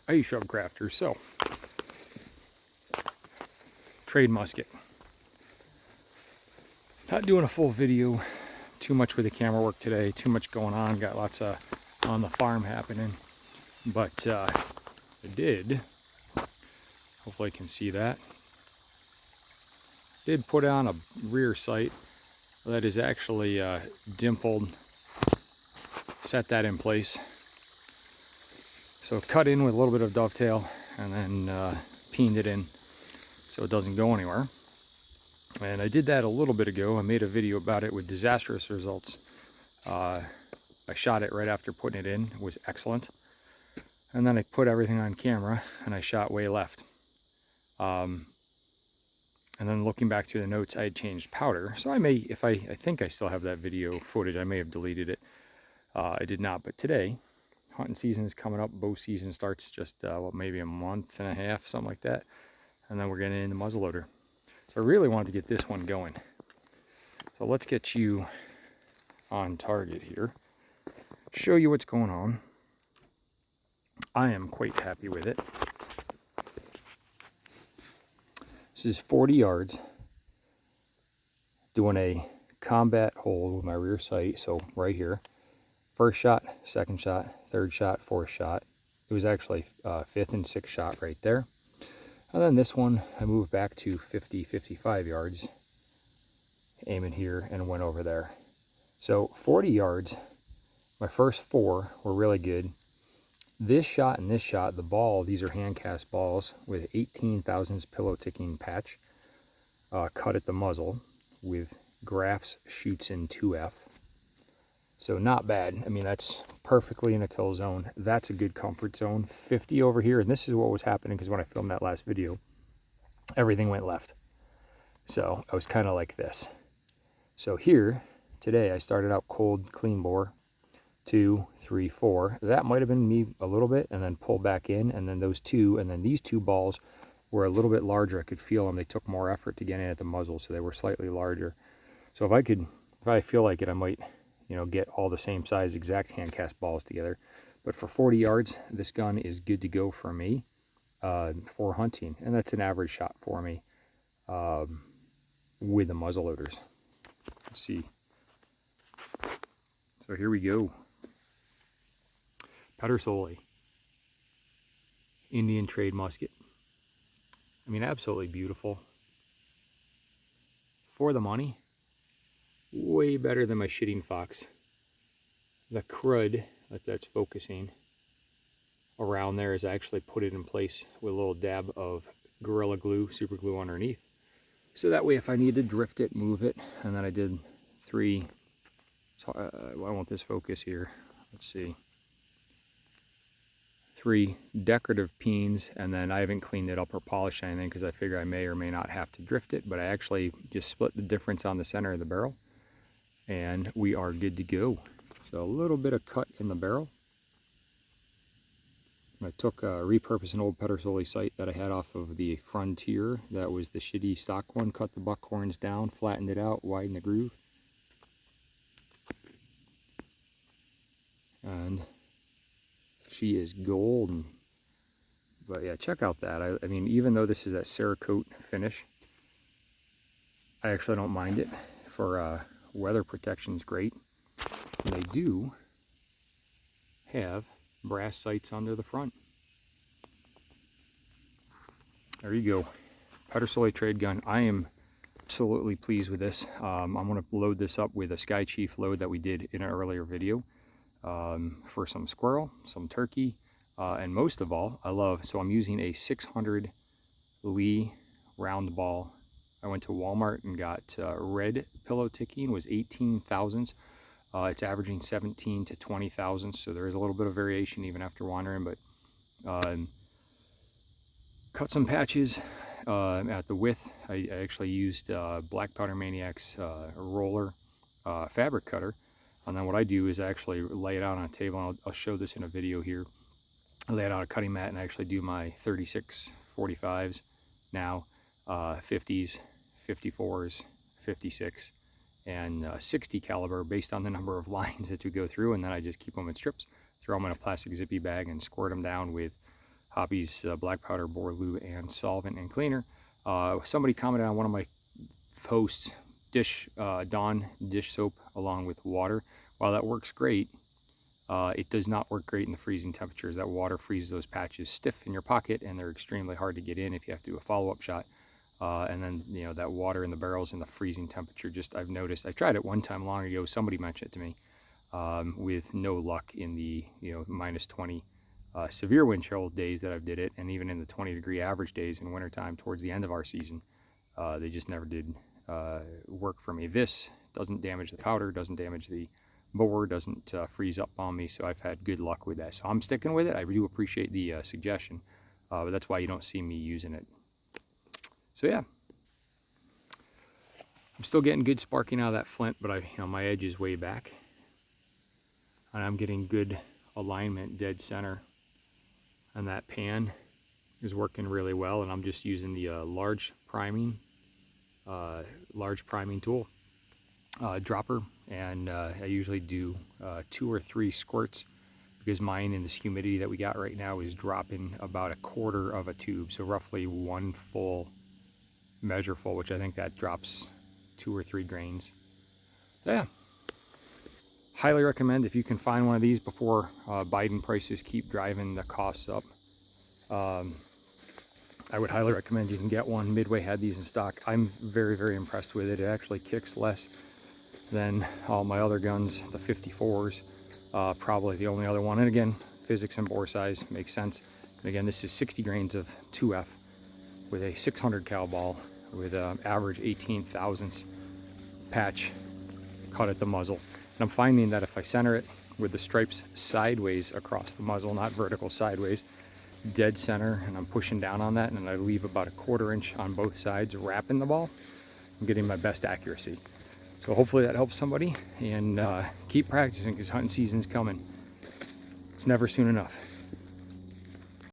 I use shove crafters, so trade musket. Not doing a full video, too much with the camera work today, too much going on, got lots of on the farm happening, but I did, hopefully you can see that, did put on a rear sight that is actually dimpled, set that in place. So cut in with a little bit of dovetail and then peened it in so it doesn't go anywhere. And I did that a little bit ago. I made a video about it with disastrous results. I shot it right after putting it in. It was excellent. And then I put everything on camera and I shot way left. And then looking back through the notes, I had changed powder. So I may, if I think I still have that video footage, I may have deleted it. I did not, but today, hunting season is coming up. Bow season starts just, maybe a month and a half, something like that. And then we're getting into muzzleloader. So I really wanted to get this one going. So let's get you on target here. Show you what's going on. I am quite happy with it. This is 40 yards. Doing a combat hold with my rear sight. So right here. First shot, second shot, third shot, fourth shot. It was actually fifth and sixth shot right there. And then this one, I moved back to 50, 55 yards, aiming here and went over there. So 40 yards, my first four were really good. This shot and this shot, the ball, these are hand cast balls with 18 thousandths pillow ticking patch, cut at the muzzle with Graf's Schutzen 2F. So not bad. I mean, that's perfectly in a kill zone. That's a good comfort zone. 50 over here, and this is what was happening because when I filmed that last video, everything went left. So I was kind of like this. So here, today, I started out cold, clean bore, 2, 3, 4. That might have been me a little bit, and then pull back in, and then those two, and then these two balls were a little bit larger. I could feel them. They took more effort to get in at the muzzle, so they were slightly larger. So if I feel like it, I might, get all the same size exact hand cast balls together. But for 40 yards, this gun is good to go for me for hunting. And that's an average shot for me with the muzzle loaders. Let's see. So here we go. Pedersoli. Indian trade musket. I mean, absolutely beautiful. For the money. Way better than my shitting fox. The crud that's focusing around there is actually put it in place with a little dab of Gorilla Glue, super glue underneath. So that way if I need to drift it, move it. And then I did 3, why won't this focus here? Let's see. 3 decorative peens, and then I haven't cleaned it up or polished anything because I figure I may or may not have to drift it, but I actually just split the difference on the center of the barrel. And we are good to go. So a little bit of cut in the barrel. I repurposed an old Pedersoli sight that I had off of the Frontier. That was the shitty stock one. Cut the buckhorns down, flattened it out, widened the groove. And she is golden. But yeah, check out that. I mean, even though this is that Cerakote finish, I actually don't mind it. For weather protection is great. And they do have brass sights under the front. There you go. Pedersoli trade gun. I am absolutely pleased with this. I'm going to load this up with a Sky Chief load that we did in an earlier video for some squirrel, some turkey, and most of all, so I'm using a 600 Lee round ball. I went to Walmart and got red pillow ticking, was 18 thousandths. It's averaging 17 to 20 thousandths, so there is a little bit of variation even after wandering, but cut some patches at the width. I actually used Black Powder Maniac's roller fabric cutter, and then what I do is actually lay it out on a table, and I'll show this in a video here. I lay it on a cutting mat and actually do my 36 45s now, 50s, 54s, 56, and 60 caliber based on the number of lines that you go through, and then I just keep them in strips, throw them in a plastic zippy bag, and squirt them down with Hobby's black powder, bore lube, and solvent and cleaner. Somebody commented on one of my posts, Dawn dish soap along with water. While that works great, it does not work great in the freezing temperatures. That water freezes those patches stiff in your pocket, and they're extremely hard to get in if you have to do a follow-up shot. And then, you know, that water in the barrels in the freezing temperature, just I've noticed. I tried it one time long ago. Somebody mentioned it to me, with no luck in the, you know, -20 severe wind chill days that I've did it, and even in the 20-degree average days in wintertime towards the end of our season. They just never did work for me. This doesn't damage the powder, doesn't damage the bore, doesn't freeze up on me, so I've had good luck with that. So I'm sticking with it. I do appreciate the suggestion, but that's why you don't see me using it. So yeah, I'm still getting good sparking out of that flint, but my edge is way back, and I'm getting good alignment dead center, and that pan is working really well. And I'm just using the large priming tool, dropper, and I usually do 2 or 3 squirts, because mine, in this humidity that we got right now, is dropping about 1/4 of a tube, so roughly 1 full measure full, which I think that drops 2 or 3 grains. So yeah, highly recommend if you can find one of these before Biden prices keep driving the costs up. I would highly recommend you can get one. Midway had these in stock. I'm very, very impressed with it. It actually kicks less than all my other guns, the 54s. Probably the only other one. And again, physics and bore size makes sense. And again, this is 60 grains of 2F with a 600 cal ball with an average 18 thousandths patch cut at the muzzle. And I'm finding that if I center it with the stripes sideways across the muzzle, not vertical, sideways, dead center, and I'm pushing down on that, and I leave about 1/4 inch on both sides wrapping the ball, I'm getting my best accuracy. So hopefully that helps somebody, and keep practicing, because hunting season's coming. It's never soon enough.